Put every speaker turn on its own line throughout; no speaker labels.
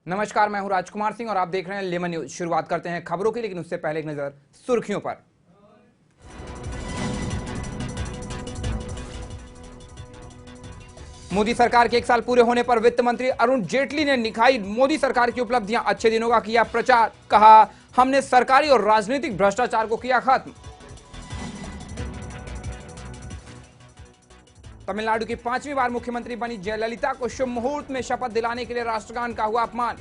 नमस्कार, मैं हूं राजकुमार सिंह और आप देख रहे हैं लेमन न्यूज। शुरुआत करते हैं खबरों की, लेकिन उससे पहले एक नजर सुर्खियों पर। मोदी सरकार के एक साल पूरे होने पर वित्त मंत्री अरुण जेटली ने निखाई मोदी सरकार की उपलब्धियां। अच्छे दिनों का किया प्रचार, कहा हमने सरकारी और राजनीतिक भ्रष्टाचार को किया खत्म। तमिलनाडु की 5वीं बार मुख्यमंत्री बनी जयललिता को शुभ मुहूर्त में शपथ दिलाने के लिए राष्ट्रगान का हुआ अपमान।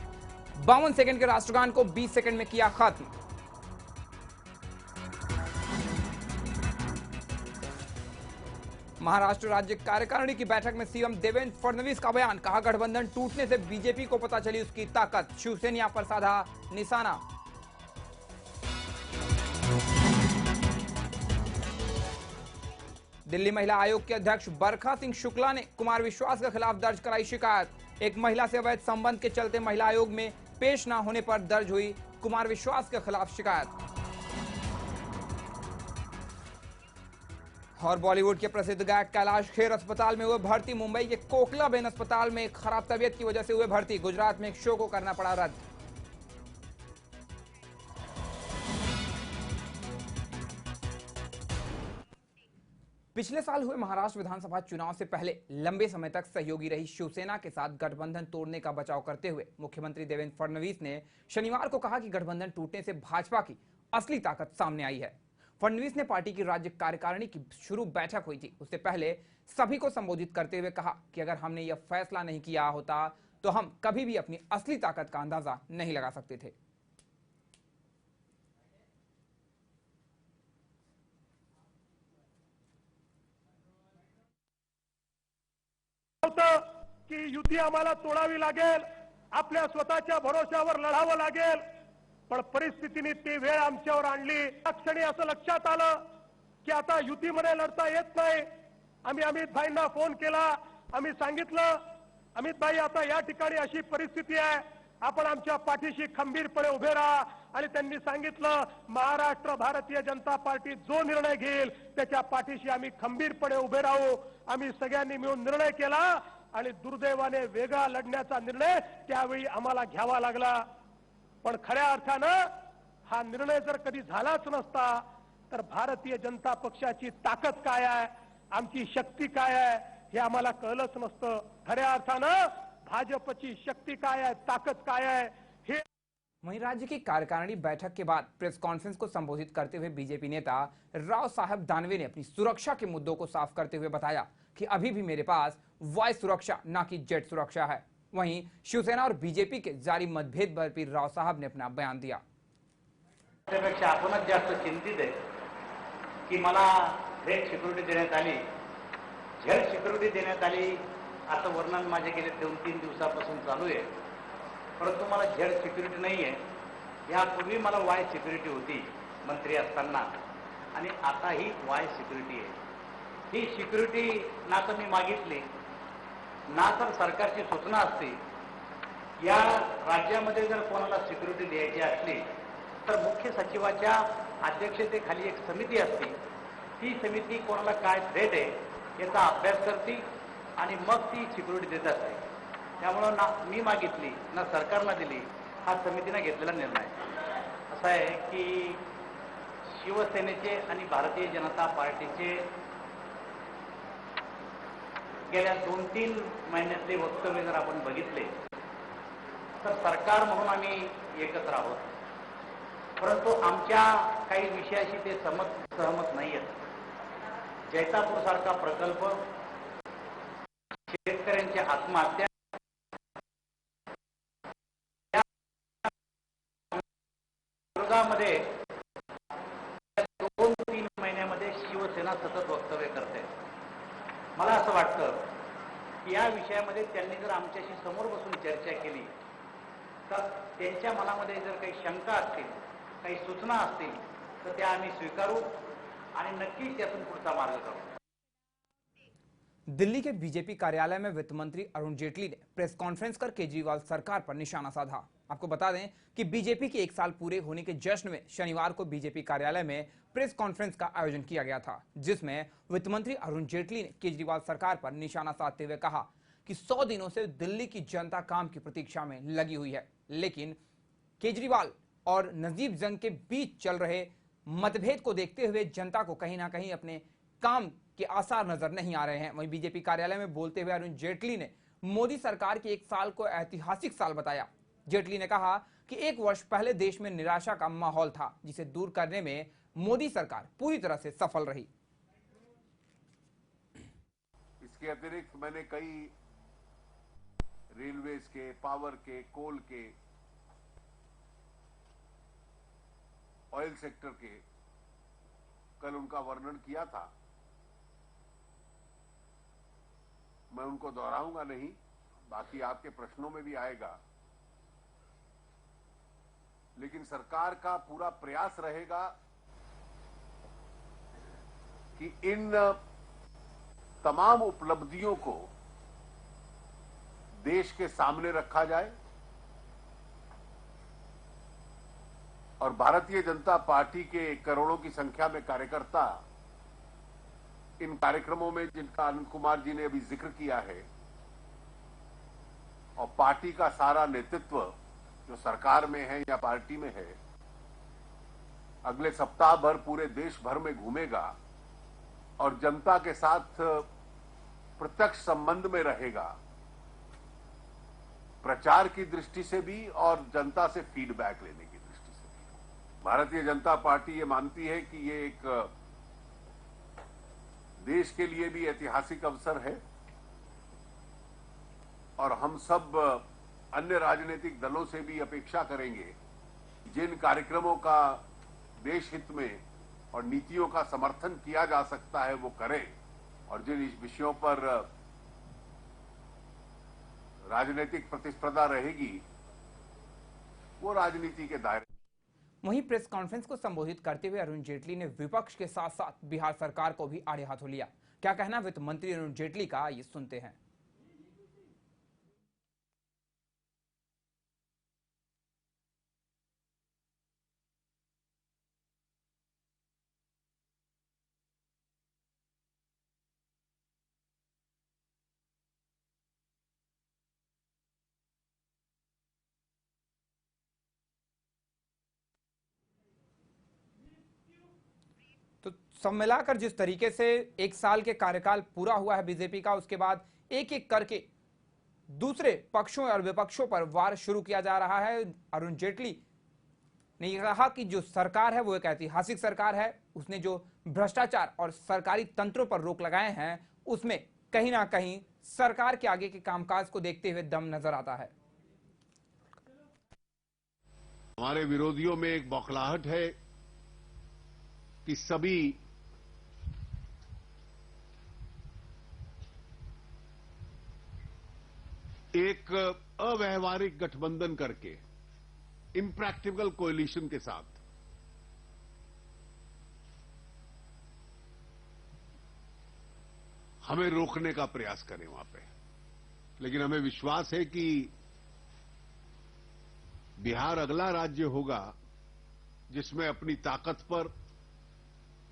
52 सेकंड के राष्ट्रगान को 20 सेकंड में किया खत्म। महाराष्ट्र राज्य कार्यकारिणी की बैठक में सीएम देवेंद्र फडणवीस का बयान, कहा गठबंधन टूटने से बीजेपी को पता चली उसकी ताकत। शिवसेना पर साधा निशाना। दिल्ली महिला आयोग के अध्यक्ष बरखा सिंह शुक्ला ने कुमार विश्वास के खिलाफ दर्ज कराई शिकायत। एक महिला से अवैध संबंध के चलते महिला आयोग में पेश न होने पर दर्ज हुई कुमार विश्वास के खिलाफ शिकायत। और बॉलीवुड के प्रसिद्ध गायक कैलाश खेर अस्पताल में हुए भर्ती। मुंबई के कोकलाबेन अस्पताल में खराब तबीयत की वजह से हुए भर्ती। गुजरात में एक शो को करना पड़ा रद्द। पिछले साल हुए महाराष्ट्र विधानसभा चुनाव से पहले लंबे समय तक सहयोगी रही शिवसेना के साथ गठबंधन तोड़ने का बचाव करते हुए मुख्यमंत्री देवेंद्र फडणवीस ने शनिवार को कहा कि गठबंधन टूटने से भाजपा की असली ताकत सामने आई है। फडणवीस ने पार्टी की राज्य कार्यकारिणी की शुरू बैठक हुई थी, उससे पहले सभी को संबोधित करते हुए कहा कि अगर हमने यह फैसला नहीं किया होता तो हम कभी भी अपनी असली ताकत का अंदाजा नहीं लगा सकते थे।
की युती आम्हाला तोडावी लागेल, आपल्या स्वतःच्या भरोश्यावर लढावं लागेल, पण परिस्थितीने ती वेळ आमच्यावर आणली। त्या क्षणी असं लक्षात आलं की आता युतीमध्ये लढता येत नाही। आम्ही अमित भाईंना फोन केला, आम्ही सांगितलं अमित भाई आता या ठिकाणी अशी परिस्थिती आहे, आपण आमच्या पाठीशी खंबीरपणे उभे राहा। आणि त्यांनी सांगितलं महाराष्ट्र भारतीय जनता पार्टी जो निर्णय घेईल त्याच्या पाठीशी आम्ही खंबीरपणे उभे राहू। आम्ही सगळ्यांनी मिळून निर्णय केला आणि दुर्दैवाने वेगळा लढण्याचा निर्णय त्यावेळी आम्हाला घ्यावा लागला। पण खऱ्या अर्थानं हा निर्णय जर कधी झालाच नसता तर भारतीय जनता पक्षाची ताकद काय आहे, आमची शक्ती काय आहे हे आम्हाला कळलंच नसतं। खऱ्या अर्थानं भाजपची शक्ति काय है, ताकत काय है।
वहीं राज्य की कार्यकारिणी बैठक के बाद प्रेस कॉन्फ्रेंस को संबोधित करते हुए बीजेपी नेता राव साहब दानवे ने अपनी सुरक्षा के मुद्दों को साफ करते हुए बताया कि अभी भी मेरे पास वायु सुरक्षा न कि जेट सुरक्षा है। वहीं शिवसेना और बीजेपी के जारी मतभेद पर भी राव साहब ने अपना बयान दिया।
त्यापेक्षा आपणच जास्त चिंतित आहे की मला जेट सिक्युरिटी देण्यात आली, जेट सिक्युरिटी देण्यात आली असं वर्णन माझे गेले 2-3 दिवसापासून चालू आहे। परंतु मला जेट सिक्युरिटी नाही आहे। यापूर्वी मला वाय सिक्युरिटी होती मंत्री असताना आणि आता ही वाय सिक्युरिटी आहे। ही सिक्युरिटी ना तर मी मागितली ना तर सरकारची सूचना असते। या राज्यामध्ये जर कोणाला सिक्युरिटी द्यायची असली तर मुख्य सचिवाच्या अध्यक्षतेखाली एक समिती असते। ती समिती कोणाला काय थ्रेट आहे याचा अभ्यास करते आणि मग ती सिक्युरिटी देत असते। त्यामुळे ना मी मागितली ना सरकारला दिली, हा समितीने घेतलेला निर्णय असा आहे की शिवसेनेचे आणि भारतीय जनता पार्टीचे गेल्या 2-3 महिन्यातले वक्तव्य जर आपण बघितले तर सरकार म्हणून आम्ही एकत्र आहोत, परंतु आमच्या काही विषयाशी ते सहमत नाही आहेत। जैतापूर सारखा प्रकल्प, शेतकऱ्यांची आत्महत्या, विरोधामध्ये 2-3 महिन्यामध्ये शिवसेना सतत वक्तव्य करते। मला असं वाटतं की या विषयामध्ये त्यांनी जर आमच्याशी समोर बसून चर्चा केली तर त्यांच्या मनामध्ये जर काही शंका असतील, काही सूचना असतील तर त्या आम्ही स्वीकारू आणि नक्कीच त्यातून पुढचा मार्ग काढू।
दिल्ली के बीजेपी कार्यालय में वित्त मंत्री अरुण जेटली ने प्रेस कॉन्फ्रेंस कर केजरीवाल सरकार पर निशाना साधा। आपको बता दें कि बीजेपी के एक साल पूरे होने के जश्न में शनिवार को बीजेपी कार्यालय में प्रेस कॉन्फ्रेंस का आयोजन किया गया था, जिसमें वित्त मंत्री अरुण जेटली ने केजरीवाल सरकार पर निशाना साधते हुए कहा कि 100 दिनों से दिल्ली की जनता काम की प्रतीक्षा में लगी हुई है। लेकिन केजरीवाल और नजीब जंग के बीच चल रहे मतभेद को देखते हुए जनता को कहीं ना कहीं अपने काम के आसार नजर नहीं आ रहे हैं। वहीं बीजेपी कार्यालय में बोलते हुए अरुण जेटली ने मोदी सरकार के एक साल को ऐतिहासिक साल बताया। जेटली ने कहा कि एक वर्ष पहले देश में निराशा का माहौल था, जिसे दूर करने में मोदी सरकार पूरी तरह से सफल रही।
इसके अतिरिक्त मैंने कई रेलवेज के, पावर के, कोल के, ऑयल सेक्टर के कल उनका वर्णन किया था। मैं उनको दोहराऊंगा नहीं, बाकी आपके प्रश्नों में भी आएगा। लेकिन सरकार का पूरा प्रयास रहेगा कि इन तमाम उपलब्धियों को देश के सामने रखा जाए और भारतीय जनता पार्टी के करोड़ों की संख्या में कार्यकर्ता इन कार्यक्रमों में, जिनका अनंत कुमार जी ने अभी जिक्र किया है, और पार्टी का सारा नेतृत्व जो सरकार में है या पार्टी में है, अगले सप्ताह भर पूरे देश भर में घूमेगा और जनता के साथ प्रत्यक्ष संबंध में रहेगा, प्रचार की दृष्टि से भी और जनता से फीडबैक लेने की दृष्टि से भी। भारतीय जनता पार्टी ये मानती है कि ये एक देश के लिए भी ऐतिहासिक अवसर है और हम सब अन्य राजनीतिक दलों से भी अपेक्षा करेंगे जिन कार्यक्रमों का देश हित में और नीतियों का समर्थन किया जा सकता है वो करें, और जिन इस विषयों पर राजनीतिक प्रतिस्पर्धा रहेगी वो राजनीति के दायरे।
वहीं प्रेस कॉन्फ्रेंस को संबोधित करते हुए अरुण जेटली ने विपक्ष के साथ साथ बिहार सरकार को भी आड़े हाथों लिया। क्या कहना वित्त मंत्री अरुण जेटली का, ये सुनते हैं। तो सब मिलाकर जिस तरीके से एक साल के कार्यकाल पूरा हुआ है बीजेपी का, उसके बाद एक एक करके दूसरे पक्षों और विपक्षों पर वार शुरू किया जा रहा है। अरुण जेटली ने कहा कि जो सरकार है वो एक ऐतिहासिक सरकार है। उसने जो भ्रष्टाचार और सरकारी तंत्रों पर रोक लगाए हैं, उसमें कहीं ना कहीं सरकार के आगे के कामकाज को देखते हुए दम नजर आता है।
हमारे विरोधियों में एक बौखलाहट है कि सभी एक अव्यावहारिक गठबंधन करके, इम्प्रैक्टिकल कोएलिशन के साथ हमें रोकने का प्रयास करें वहां पे। लेकिन हमें विश्वास है कि बिहार अगला राज्य होगा जिसमें अपनी ताकत पर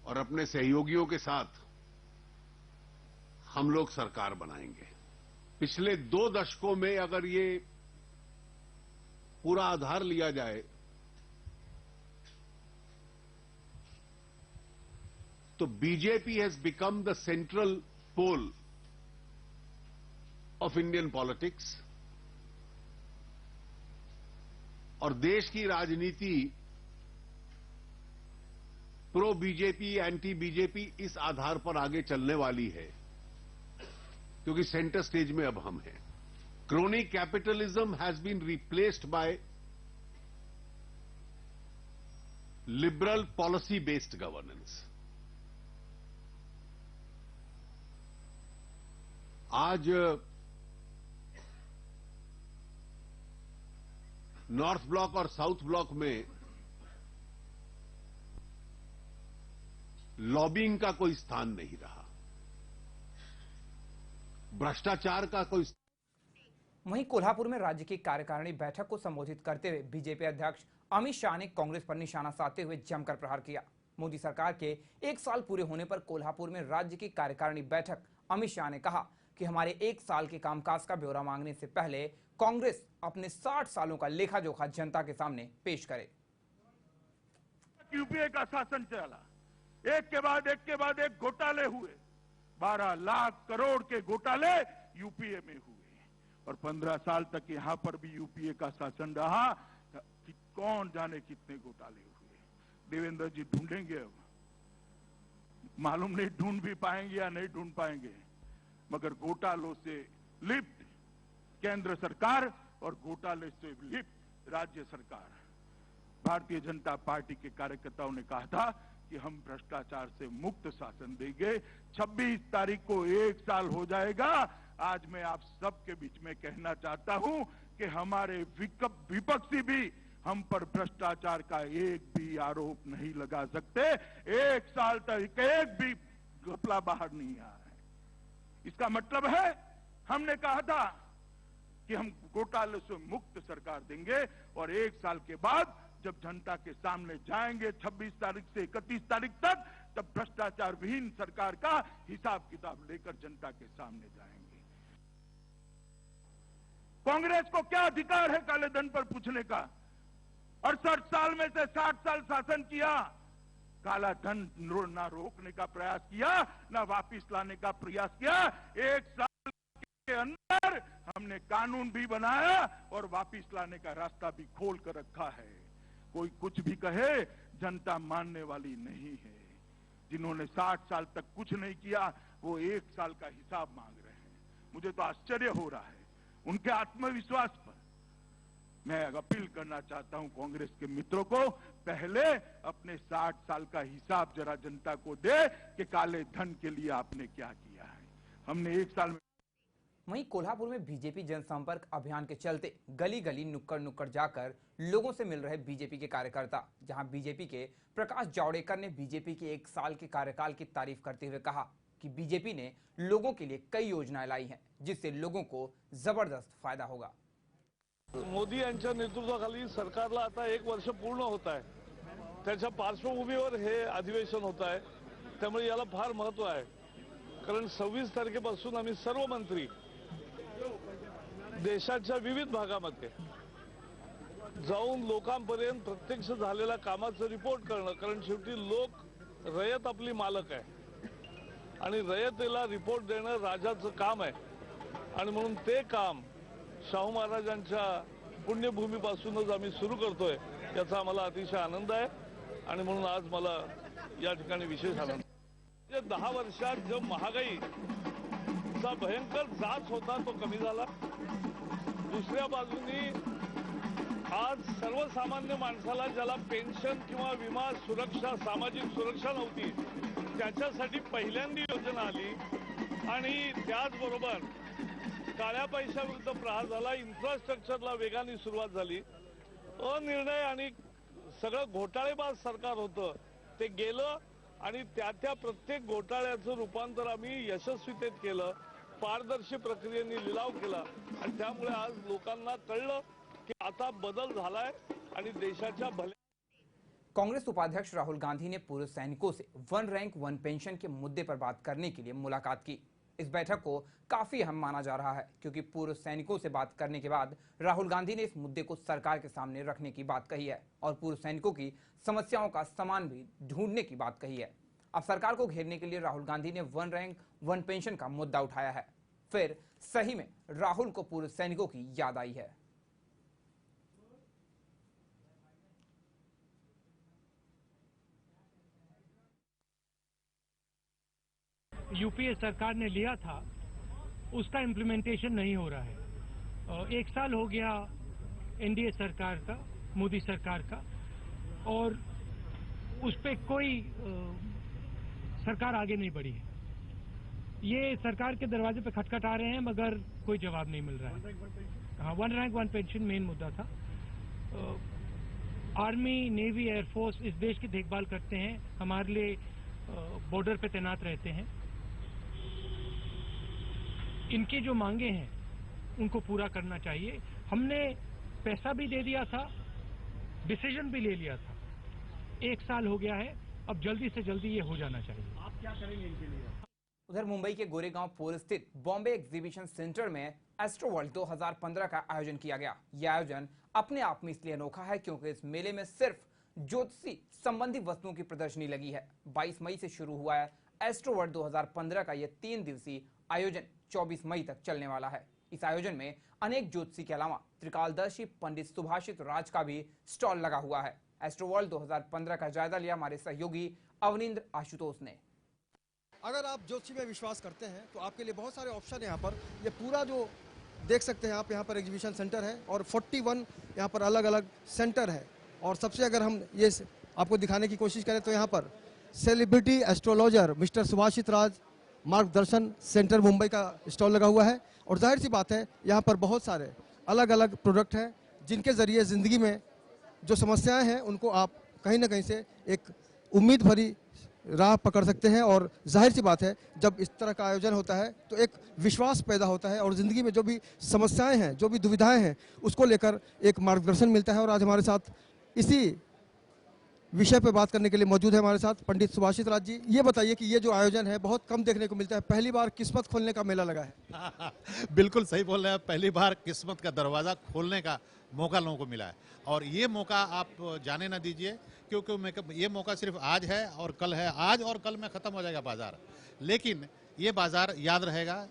और अपने सहयोगियों के साथ हम लोग सरकार बनाएंगे। पिछले 2 दशकों में अगर ये पूरा आधार लिया जाए तो BJP has become the central pole of Indian politics, और देश की राजनीति प्रो बीजेपी, एंटी बीजेपी इस आधार पर आगे चलने वाली है, क्योंकि सेंटर स्टेज में अब हम हैं। Crony capitalism has been replaced by liberal policy based governance. आज नॉर्थ ब्लॉक और साउथ ब्लॉक में लॉबिंग का कोई स्थान नहीं रहा, भ्रष्टाचार का कोई।
वहीं कोल्हापुर में राज्य की कार्यकारिणी बैठक को संबोधित करते हुए बीजेपी अध्यक्ष अमित शाह ने कांग्रेस पर निशाना साधते हुए जमकर प्रहार किया। मोदी सरकार के 1 साल पूरे होने पर कोल्हापुर में राज्य की कार्यकारिणी बैठक, अमित शाह ने कहा कि हमारे 1 साल के कामकाज का ब्यौरा मांगने से पहले कांग्रेस अपने 60 सालों का लेखा जोखा जनता के सामने पेश करे।
यूपीए का शासन चला, एक के बाद एक घोटाले हुए, 12 लाख करोड़ के घोटाले यूपीए में हुए और 15 साल तक यहां पर भी यूपीए का शासन रहा कि कौन जाने कितने घोटाले हुए। देवेंद्र जी ढूंढेंगे, अब मालूम नहीं ढूंढ भी पाएंगे या नहीं ढूंढ पाएंगे, मगर घोटालों से लिप्त केंद्र सरकार और घोटाले से लिप्त राज्य सरकार। भारतीय जनता पार्टी के कार्यकर्ताओं ने कहा था कि हम भ्रष्टाचार से मुक्त शासन देंगे। 26 तारीख को 1 साल हो जाएगा। आज मैं आप सबके बीच में कहना चाहता हूं कि हमारे विपक्षी भी हम पर भ्रष्टाचार का एक भी आरोप नहीं लगा सकते। 1 साल तक एक भी घपला बाहर नहीं आया है। इसका मतलब है हमने कहा था कि हम घोटाले से मुक्त सरकार देंगे और 1 साल के बाद जब जनता के सामने जाएंगे 26 तारीख से 31 तारीख तक, तब भ्रष्टाचार विहीन सरकार का हिसाब किताब लेकर जनता के सामने जाएंगे। कांग्रेस को क्या अधिकार है काले धन पर पूछने का? 68 साल में से 60 साल शासन किया, काला धन ना रोकने का प्रयास किया, ना वापिस लाने का प्रयास किया। 1 साल के अंदर हमने कानून भी बनाया और वापिस लाने का रास्ता भी खोल कर रखा है। कोई कुछ भी कहे, जनता मानने वाली नहीं है। जिन्होंने 60 साल तक कुछ नहीं किया, वो 1 साल का हिसाब मांग रहे हैं। मुझे तो आश्चर्य हो रहा है उनके आत्मविश्वास पर। मैं अपील करना चाहता हूं कांग्रेस के मित्रों को, पहले अपने 60 साल का हिसाब जरा जनता को दे कि काले धन के लिए आपने क्या किया है। हमने 1 साल में।
वहीं कोल्हापुर में बीजेपी जनसंपर्क अभियान के चलते गली गली नुक्कड़ नुक्कड़ जाकर लोगों से मिल रहे बीजेपी के कार्यकर्ता, जहां बीजेपी के प्रकाश जावड़ेकर ने बीजेपी के 1 साल के कार्यकाल की तारीफ करते हुए कहा कि बीजेपी ने लोगों के लिए कई योजनाएं लाई हैं, जिससे लोगों को जबरदस्त फायदा होगा।
मोदी यांच्या नेतृत्वाखाली सरकारला आता 1 वर्ष पूर्ण होत आहे। त्याच्या पार्श्वभूमीवर हे अधिवेशन होत आहे, त्यामुळे याला फार महत्व आहे। कारण 26 तारखेपासून आम्ही सर्व मंत्री देशाच्या विविध भागामध्ये जाऊन लोकांपर्यंत प्रत्यक्ष झालेल्या कामाचं रिपोर्ट करणं, कारण शेवटी लोक रयत आपली मालक आहे आणि रयतेला रिपोर्ट देणं राजाचं काम आहे आणि म्हणून ते काम शाहू महाराजांच्या पुण्यभूमीपासूनच आम्ही सुरू करतोय, याचा आम्हाला अतिशय आनंद आहे आणि म्हणून आज मला या ठिकाणी विशेष आनंद आहे। 10 वर्षात जो महागाईचा भयंकर जाच होता तो कमी झाला। दुसऱ्या बाजूनी आज सर्वसामान्य माणसाला ज्याला पेन्शन किंवा विमा सुरक्षा, सामाजिक सुरक्षा नव्हती, त्याच्यासाठी पहिल्यांदा योजना आली आणि त्याचबरोबर काळ्या पैशाविरुद्ध प्रहार झाला। इन्फ्रास्ट्रक्चरला वेगाने सुरुवात झाली। अनिर्णय आणि सगळं घोटाळेबाज सरकार होतं ते गेलं आणि त्या प्रत्येक घोटाळ्याचं रूपांतर आम्ही यशस्वीतेत केलं, पारदर्शी प्रक्रियेने लिलाव केला आणि त्यामुळे आज लोकांना कळलं की आता बदल झालाय आणि देशाच्या भल्या।
कांग्रेस उपाध्यक्ष राहुल गांधी ने पूर्व सैनिकों से 1 रैंक 1 पेंशन के मुद्दे पर बात करने के लिए मुलाकात की। इस बैठक को काफी अहम माना जा रहा है, क्योंकि पूर्व सैनिकों से बात करने के बाद राहुल गांधी ने इस मुद्दे को सरकार के सामने रखने की बात कही है और पूर्व सैनिकों की समस्याओं का समाधान भी ढूंढने की बात कही है। अब सरकार को घेरने के लिए राहुल गांधी ने 1 रैंक 1 पेंशन का मुद्दा उठाया है। फिर सही में राहुल को पूर्व सैनिकों की याद आई है।
यूपीए सरकार ने लिया था, उसका इम्प्लीमेंटेशन नहीं हो रहा है। 1 साल हो गया एनडीए सरकार का, मोदी सरकार का, और उस पर कोई सरकार आगे नहीं बढ़ी है। ये सरकार के दरवाजे पे खटखटा रहे हैं मगर कोई जवाब नहीं मिल रहा है। हाँ, 1 रैंक 1 पेंशन मेन मुद्दा था। आर्मी, नेवी, एयरफोर्स इस देश की देखभाल करते हैं, हमारे लिए बॉर्डर पे तैनात रहते हैं। इनकी जो मांगे हैं उनको पूरा करना चाहिए। हमने पैसा भी दे दिया था, डिसीजन भी ले लिया था। 1 साल हो गया है, अब जल्दी से जल्दी ये हो जाना चाहिए।
आप क्या करेंगे इनके लिए?
उधर मुंबई के गोरेगांव 4 स्थित बॉम्बे एग्जीबिशन सेंटर में एस्ट्रो वर्ल्ड 2015 का आयोजन किया गया। यह आयोजन अपने आप में इसलिए अनोखा है क्योंकि इस मेले में सिर्फ ज्योतिषी संबंधी वस्तुओं की प्रदर्शनी लगी है। 22 मई से शुरू हुआ है एस्ट्रो वर्ल्ड 2015 का यह 3 दिवसीय आयोजन 24 मई तक चलने वाला है। इस आयोजन में अनेक ज्योतिषी के अलावा त्रिकालदर्शी पंडित सुभाषित राज का भी स्टॉल लगा हुआ है। एस्ट्रो वर्ल्ड 2015 का जायजा लिया हमारे सहयोगी अवनिंद्र आशुतोष ने।
अगर आप ज्योतिषी में विश्वास करते हैं तो आपके लिए बहुत सारे ऑप्शन है यहाँ पर। ये पूरा जो देख सकते हैं आप, यहाँ पर एग्जीबिशन सेंटर है और 41 यहाँ पर अलग अलग सेंटर है। और सबसे अगर हम ये आपको दिखाने की कोशिश करें तो यहाँ पर सेलिब्रिटी एस्ट्रोलॉजर मिस्टर सुभाषित राज मार्गदर्शन सेंटर मुंबई का स्टॉल लगा हुआ है। और जाहिर सी बात है यहाँ पर बहुत सारे अलग अलग प्रोडक्ट हैं जिनके ज़रिए ज़िंदगी में जो समस्याएं हैं उनको आप कहीं ना कहीं से एक उम्मीद भरी राह पकड़ सकते हैं। और जाहिर सी बात है जब इस तरह का आयोजन होता है तो एक विश्वास पैदा होता है और ज़िंदगी में जो भी समस्याएं हैं, जो भी दुविधाएं हैं, उसको लेकर एक मार्गदर्शन मिलता है। और आज हमारे साथ इसी विषय पे बात करने के लिए मौजूद है हमारे साथ पंडित सुभाषित राज जी। ये बताइए कि ये जो आयोजन है बहुत कम देखने को मिलता है, पहली बार किस्मत खोलने का मेला लगा है।
बिल्कुल सही बोल रहे हैं, पहली बार किस्मत का दरवाज़ा खोलने का मौका लोगों को मिला है। और ये मौका आप जाने ना दीजिए, क्योंकि ये मौका सिर्फ आज है और कल है। आज और कल में ख़त्म हो जाएगा बाज़ार, लेकिन ये बाज़ार याद रहेगा।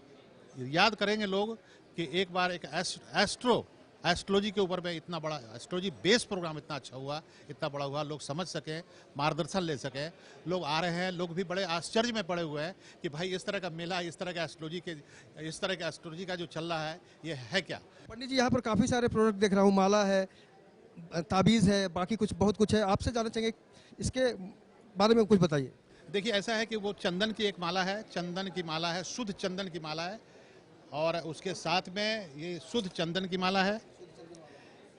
याद करेंगे लोग कि एक बार एक एस्ट्रोलॉजी के ऊपर में इतना बड़ा एस्ट्रोलॉजी बेस प्रोग्राम इतना अच्छा हुआ, इतना बड़ा हुआ, लोग समझ सकें, मार्गदर्शन ले सकें। लोग आ रहे हैं, लोग भी बड़े आश्चर्य में पड़े हुए हैं कि भाई इस तरह का मेला, इस तरह का एस्ट्रोलॉजी का जो चल रहा है ये है क्या।
पंडित जी यहाँ पर काफ़ी सारे प्रोडक्ट देख रहा हूँ, माला है, ताबीज़ है, बाकी कुछ बहुत कुछ है। आपसे जानना चाहेंगे इसके बारे में कुछ बताइए।
देखिए ऐसा है कि वो चंदन की एक माला है, चंदन की माला है, शुद्ध चंदन की माला है। और उसके साथ में ये शुद्ध चंदन की माला है।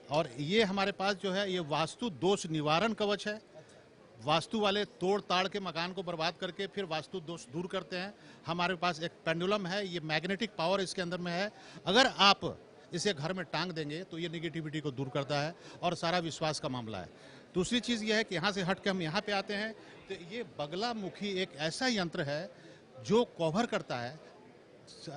और ये हमारे पास जो है ये वास्तु दोष निवारण कवच है। वास्तु वाले तोड़ ताड़ के मकान को बर्बाद करके फिर वास्तु दोष दूर करते हैं। हमारे पास एक पेंडुलम है, ये मैग्नेटिक पावर इसके अंदर में है। अगर आप इसे घर में टांग देंगे तो ये नेगेटिविटी को दूर करता है और सारा विश्वास का मामला है। दूसरी चीज़ ये है कि यहाँ से हट के हम यहाँ पे आते हैं तो ये बगलामुखी एक ऐसा यंत्र है जो कवर करता है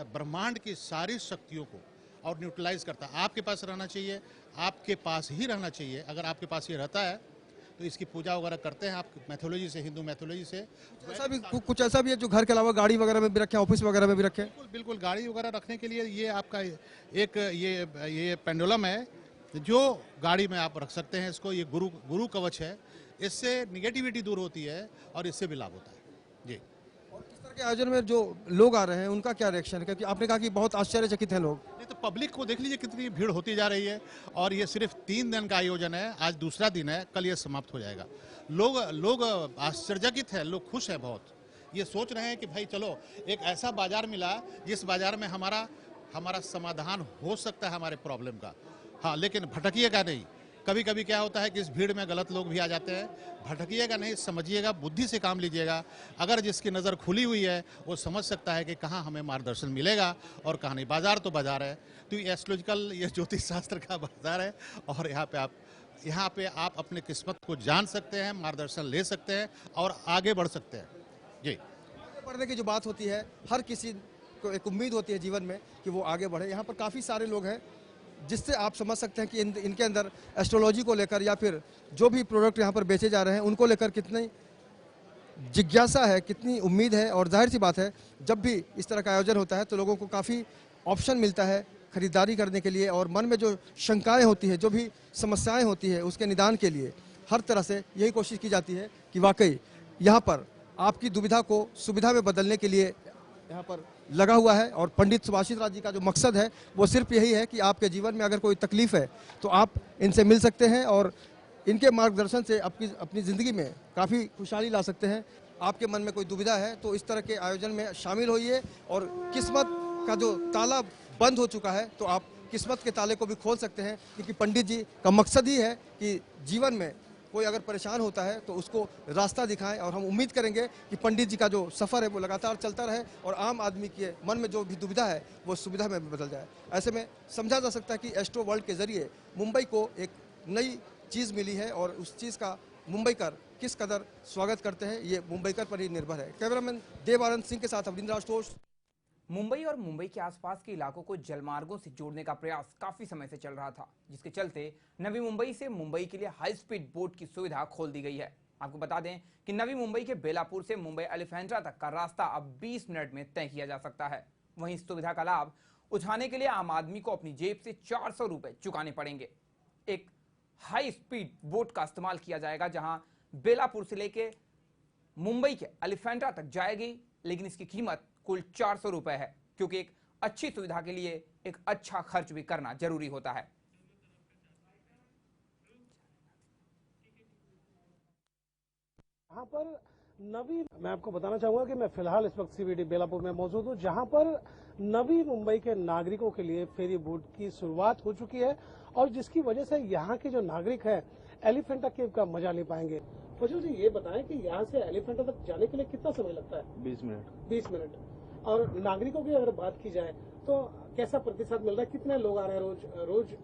ब्रह्मांड की सारी शक्तियों को और न्यूट्रलाइज करता है। आपके पास रहना चाहिए, आपके पास ही रहना चाहिए। अगर आपके पास ये रहता है तो इसकी पूजा वगैरह करते हैं आप मैथोलॉजी से, हिंदू मैथोलॉजी से।
ऐसा भी कुछ ऐसा भी है जो घर के अलावा गाड़ी वगैरह में भी रखे, ऑफिस वगैरह में भी रखे?
बिल्कुल गाड़ी वगैरह रखने के लिए ये आपका एक ये पेंडुलम है जो गाड़ी में आप रख सकते हैं। इसको ये गुरु कवच है, इससे निगेटिविटी दूर होती है और इससे भी लाभ होता है जी।
और इस तरह के आयोजन में जो लोग आ रहे हैं उनका क्या रिएक्शन है, क्योंकि आपने कहा कि बहुत आश्चर्यचकित हैं लोग?
नहीं तो पब्लिक को देख लीजिए कितनी भीड़ होती जा रही है। और ये सिर्फ 3 दिन का आयोजन है, आज दूसरा दिन है, कल ये समाप्त हो जाएगा। लोग आश्चर्यचकित है, लोग खुश हैं बहुत। ये सोच रहे हैं कि भाई चलो एक ऐसा बाजार मिला जिस बाजार में हमारा समाधान हो सकता है हमारे प्रॉब्लम का। हाँ, लेकिन भटकिएगा नहीं। कभी कभी क्या होता है कि इस भीड़ में गलत लोग भी आ जाते हैं। भटकिएगा नहीं, समझिएगा, बुद्धि से काम लीजिएगा। अगर जिसकी नज़र खुली हुई है वो समझ सकता है कि कहाँ हमें मार्गदर्शन मिलेगा और कहाँ नहीं। बाजार तो बाजार है, तो ये एस्ट्रोलॉजिकल, ये ज्योतिष शास्त्र का बाजार है। और यहाँ पे आप अपने किस्मत को जान सकते हैं, मार्गदर्शन ले सकते हैं और आगे बढ़ सकते हैं जी।
आगे बढ़ने की जो बात होती है, हर किसी को एक उम्मीद होती है जीवन में कि वो आगे बढ़े। यहाँ पर काफ़ी सारे लोग हैं जिससे आप समझ सकते हैं कि इनके अंदर एस्ट्रोलॉजी को लेकर या फिर जो भी प्रोडक्ट यहाँ पर बेचे जा रहे हैं उनको लेकर कितनी जिज्ञासा है, कितनी उम्मीद है। और जाहिर सी बात है जब भी इस तरह का आयोजन होता है तो लोगों को काफ़ी ऑप्शन मिलता है खरीदारी करने के लिए। और मन में जो शंकाएं होती है, जो भी समस्याएं होती है, उसके निदान के लिए हर तरह से यही कोशिश की जाती है कि वाकई यहाँ पर आपकी दुविधा को सुविधा में बदलने के लिए यहाँ पर लगा हुआ है। और पंडित सुभाषित राज जी का जो मकसद है वो सिर्फ यही है कि आपके जीवन में अगर कोई तकलीफ है तो आप इनसे मिल सकते हैं और इनके मार्गदर्शन से अपनी ज़िंदगी में काफ़ी खुशहाली ला सकते हैं। आपके मन में कोई दुविधा है तो इस तरह के आयोजन में शामिल होइए। और किस्मत का जो ताला बंद हो चुका है तो आप किस्मत के ताले को भी खोल सकते हैं, क्योंकि पंडित जी का मकसद ही है कि जीवन में कोई अगर परेशान होता है तो उसको रास्ता दिखाएं। और हम उम्मीद करेंगे कि पंडित जी का जो सफ़र है वो लगातार चलता रहे और आम आदमी के मन में जो भी दुविधा है वो सुविधा में भी बदल जाए। ऐसे में समझा जा सकता है कि एस्ट्रो वर्ल्ड के ज़रिए मुंबई को एक नई चीज़ मिली है और उस चीज़ का मुंबईकर किस कदर स्वागत करते हैं, ये मुंबईकर पर ही निर्भर है। कैमरामैन देव आनंद सिंह के साथ अवनिंद्र आशुतोष।
मुंबई और मुंबई के आसपास के इलाकों को जलमार्गों से जोड़ने का प्रयास काफी समय से चल रहा था, जिसके चलते नवी मुंबई से मुंबई के लिए हाई स्पीड बोट की सुविधा खोल दी गई है। आपको बता दें कि नवी मुंबई के बेलापुर से मुंबई एलिफेंटा तक का रास्ता अब 20 मिनट में तय किया जा सकता है। वहीं इस सुविधा का लाभ उठाने के लिए आम आदमी को अपनी जेब से 400 रुपए चुकाने पड़ेंगे। एक हाई स्पीड बोट का इस्तेमाल किया जाएगा, जहां बेलापुर से लेके मुंबई के एलिफेंटा तक जाएगी, लेकिन इसकी कीमत कुल 400 रुपए है, क्योंकि एक अच्छी सुविधा के लिए एक अच्छा खर्च भी करना जरूरी होता है।
यहाँ पर मैं आपको बताना चाहूंगा कि मैं फिलहाल इस वक्त सीबीडी बेलापुर में मौजूद हूँ, जहाँ पर नवी मुंबई के नागरिकों के लिए फेरी बोट की शुरुआत हो चुकी है और जिसकी वजह से यहाँ के जो नागरिक हैं एलिफेंटा केव का मजा ले पाएंगे। फजल जी, ये बताएं कि यहाँ से एलिफेंटा तक जाने के लिए कितना समय लगता है?
20 मिनट।
20 मिनट। और नागरिकों की अगर बात की जाए तो कैसा प्रतिशत मिल रहा है? कितने लोग आ रहे हैं रोज?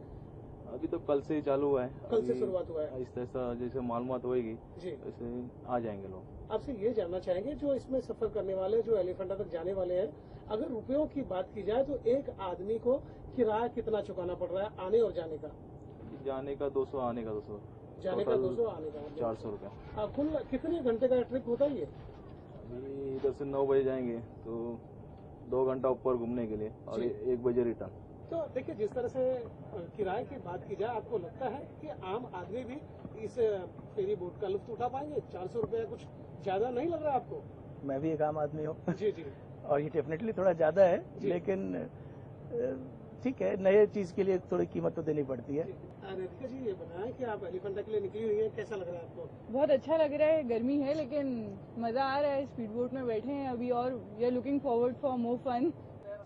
अभी तो कल से ही चालू हुआ है,
कल से शुरुआत हुआ है।
इस तरह जैसे मालूमात होगी
जी,
ऐसे आ जाएंगे लोग।
आपसे ये जानना चाहेंगे, जो इसमें सफर करने वाले, जो एलिफेंटा तक जाने वाले हैं, अगर रुपयों की बात की जाए तो एक आदमी को किराया कितना चुकाना पड़ रहा है आने और जाने का?
जाने का 200, आने का 200।
जाने का 200, आने का
400 रुपया।
कुल कितने घंटे का ट्रिप होता है ये?
अभी इधर से 9 बजे जाएंगे तो 2 घंटा ऊपर घूमने के लिए और 1 बजे रिटर्न।
तो देखिए, जिस तरह से किराए की बात की जाए, आपको लगता है कि आम आदमी भी इस फेरी बोट का लुत्फ उठा पाएंगे? 400 रुपया कुछ ज्यादा नहीं लग रहा आपको?
मैं भी एक आम आदमी हूँ।
जी जी।
और ये डेफिनेटली थोड़ा ज्यादा है, लेकिन ठीक है, नए चीज के लिए थोड़ी कीमत तो देनी पड़ती है।
रितिका जी, ये बताएं कि आप एलिफेंटा के लिए निकली हुई है, कैसा लग रहा है आपको?
बहुत अच्छा लग रहा है, गर्मी है लेकिन मजा आ रहा है। स्पीड बोट में बैठे हैं अभी और we are looking forward for more fun.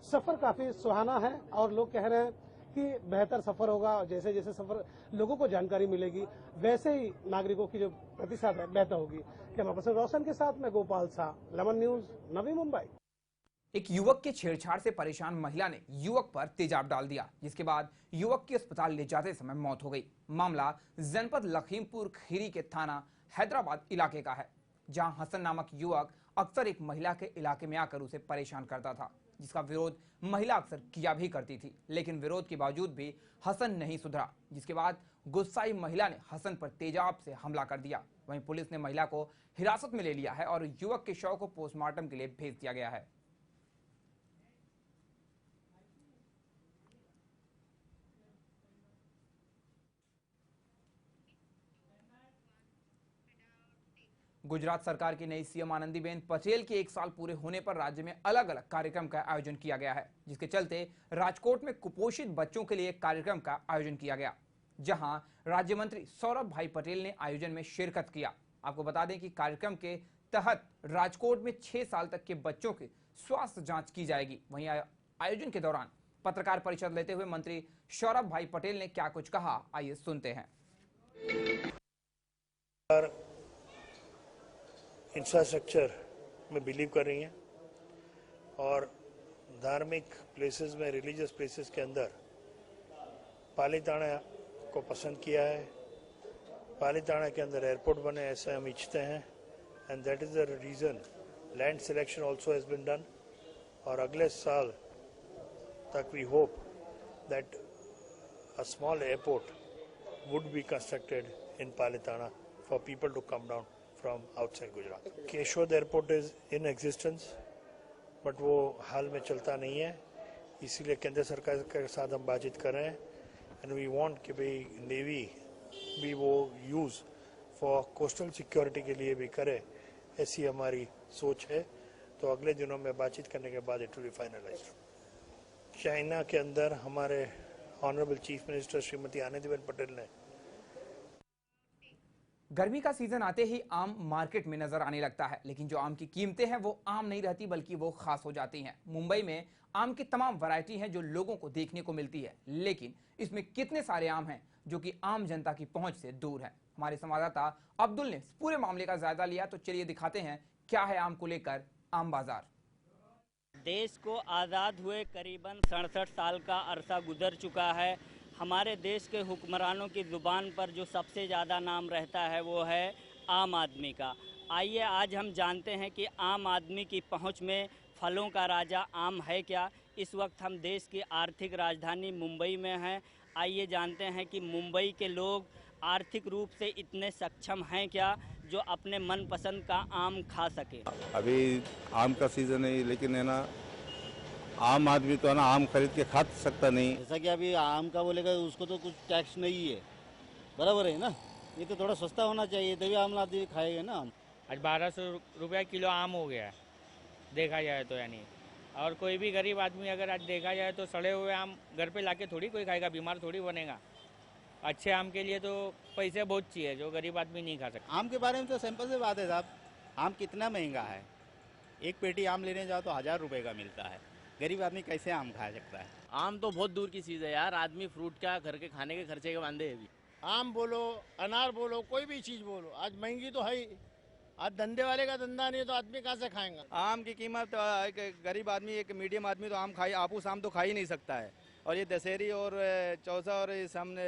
सफर काफी सुहाना है और लोग कह रहे हैं कि बेहतर सफर होगा और जैसे जैसे सफर लोगों को जानकारी मिलेगी वैसे ही नागरिकों की जो प्रतिशत है बेहतर होगी। कैमरा पर्सन रोशन के साथ मैं गोपाल शाह, लेमन न्यूज, नवी मुंबई।
एक युवक के छेड़छाड़ से परेशान महिला ने युवक पर तेजाब डाल दिया, जिसके बाद युवक की अस्पताल ले जाते समय मौत हो गई। मामला जनपद लखीमपुर खीरी के थाना हैदराबाद इलाके का है, जहां हसन नामक युवक अक्सर एक महिला के इलाके में आकर उसे परेशान करता था, जिसका विरोध महिला अक्सर किया भी करती थी। लेकिन विरोध के बावजूद भी हसन नहीं सुधरा, जिसके बाद गुस्साई महिला ने हसन पर तेजाब से हमला कर दिया। वहीं पुलिस ने महिला को हिरासत में ले लिया है और युवक के शव को पोस्टमार्टम के लिए भेज दिया गया है। गुजरात सरकार की नई सीएम आनंदीबेन पटेल के 1 साल पूरे होने पर राज्य में अलग अलग कार्यक्रम का आयोजन किया गया है, जिसके चलते राजकोट में कुपोषित बच्चों के लिए एक कार्यक्रम का आयोजन किया गया, जहां राज्य मंत्री सौरभ भाई पटेल ने आयोजन में शिरकत किया। आपको बता दें कि कार्यक्रम के तहत राजकोट में 6 साल तक के बच्चों की स्वास्थ्य जांच की जाएगी। वहीं आयोजन के दौरान पत्रकार परिषद लेते हुए मंत्री सौरभ भाई पटेल ने क्या कुछ कहा, आइए सुनते हैं।
इंफ्रास्ट्रक्चर में बिलीव कर रही हैं और धार्मिक प्लेसेस में, रिलीजियस प्लेसेस के अंदर पालीताना को पसंद किया है। पालीताना के अंदर एयरपोर्ट बने, ऐसा हम इच्छते हैं, and that is the reason land selection also has been done. और अगले साल तक we hope that a small airport would be constructed in Palitana for people to come down from outside Gujarat. Keshod airport is in existence, but वो हाल में चलता नहीं है, इसीलिए केंद्र सरकार के साथ हम बातचीत कर रहे हैं एंड वी वांट कि भाई नेवी भी वो यूज़ फॉर कोस्टल सिक्योरिटी के लिए भी करे, ऐसी हमारी सोच है। तो अगले दिनों में बातचीत करने के बाद it will be finalised. China के अंदर हमारे honourable chief minister Shrimati Anandiben Patel ने
गर्मी का सीजन आते ही आम मार्केट में नजर आने लगता है, लेकिन जो आम की कीमतें हैं वो आम नहीं रहती बल्कि वो खास हो जाती हैं। मुंबई में आम की तमाम वैरायटी हैं जो लोगों को देखने को मिलती है, लेकिन इसमें कितने सारे आम हैं जो कि आम जनता की पहुंच से दूर है। हमारे संवाददाता अब्दुल ने पूरे मामले का जायजा लिया, तो चलिए दिखाते हैं क्या है आम को लेकर आम बाजार।
देश को आज़ाद हुए करीबन 67 साल का अरसा गुजर चुका है। हमारे देश के हुक्मरानों की ज़ुबान पर जो सबसे ज़्यादा नाम रहता है वो है आम आदमी का। आइए आज हम जानते हैं कि आम आदमी की पहुंच में फलों का राजा आम है क्या। इस वक्त हम देश की आर्थिक राजधानी मुंबई में हैं। आइए जानते हैं कि मुंबई के लोग आर्थिक रूप से इतने सक्षम हैं क्या जो अपने मनपसंद का आम खा सके।
अभी आम का सीजन है, लेकिन है ना आम आदमी तो है ना आम खरीद के खा सकता नहीं।
जैसा कि अभी आम का बोलेगा उसको तो कुछ टैक्स नहीं है, बराबर है ना। ये तो थोड़ा सस्ता होना चाहिए तभी आम आदमी खाएगा ना।
आज 1200 रुपया किलो आम हो गया है देखा जाए तो, यानी और कोई भी गरीब आदमी अगर आज देखा जाए तो सड़े हुए आम घर पे लाके थोड़ी कोई खाएगा, बीमार थोड़ी बनेगा। अच्छे आम के लिए तो पैसे बहुत चाहिए जो गरीब आदमी नहीं खा सकता।
आम के बारे में तो सिंपल से बात है साहब, आम कितना महंगा है। एक पेटी आम लेने जाओ तो 1000 रुपये का मिलता है। गरीब आदमी कैसे आम खा सकता है।
आम तो बहुत दूर की चीज़ है यार, आदमी फ्रूट क्या घर के खाने के खर्चे के बांधे अभी।
आम बोलो, अनार बोलो, कोई भी चीज़ बोलो, आज महंगी तो है ही। आज धंधे वाले का धंधा नहीं है तो आदमी कहाँ से खाएगा।
आम की कीमत एक गरीब आदमी, एक मीडियम आदमी तो आम खाई, आपूस आम तो खा ही नहीं सकता है। और ये दशहरी और चौसा और सामने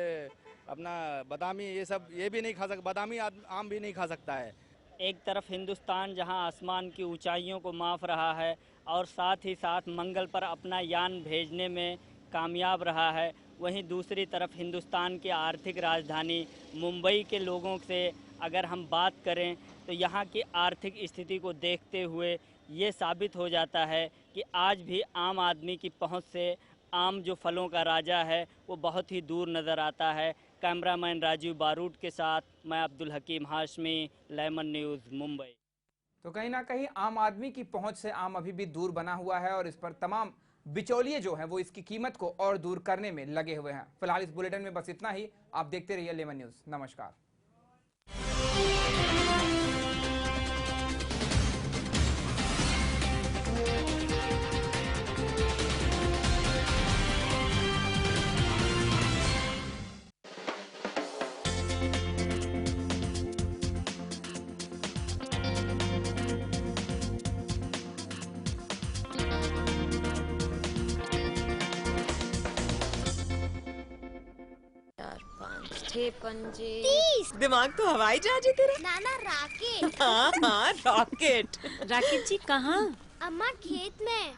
अपना बादामी, ये सब ये भी नहीं खा सकता, बादामी आम भी नहीं खा सकता है।
एक तरफ हिंदुस्तान जहां आसमान की ऊंचाइयों को माप रहा है और साथ ही साथ मंगल पर अपना यान भेजने में कामयाब रहा है, वहीं दूसरी तरफ हिंदुस्तान की आर्थिक राजधानी मुंबई के लोगों से अगर हम बात करें तो यहाँ की आर्थिक स्थिति को देखते हुए ये साबित हो जाता है कि आज भी आम आदमी की पहुँच से आम जो फलों का राजा है वो बहुत ही दूर नज़र आता है। कैमरामैन राजीव बारूद के साथ मैं अब्दुल हकीम हाशमी, लेमन न्यूज़ मुंबई।
तो कहीं ना कहीं आम आदमी की पहुंच से आम अभी भी दूर बना हुआ है और इस पर तमाम बिचौलिए जो हैं वो इसकी कीमत को और दूर करने में लगे हुए हैं। फिलहाल इस बुलेटिन में बस इतना ही। आप देखते रहिए लेमन न्यूज़। नमस्कार।
पंजे 30। दिमाग तो हवाई जहाज है तेरा।
नाना राकेट।
हाँ हाँ रॉकेट।
राकेट जी कहाँ? अम्मा खेत में।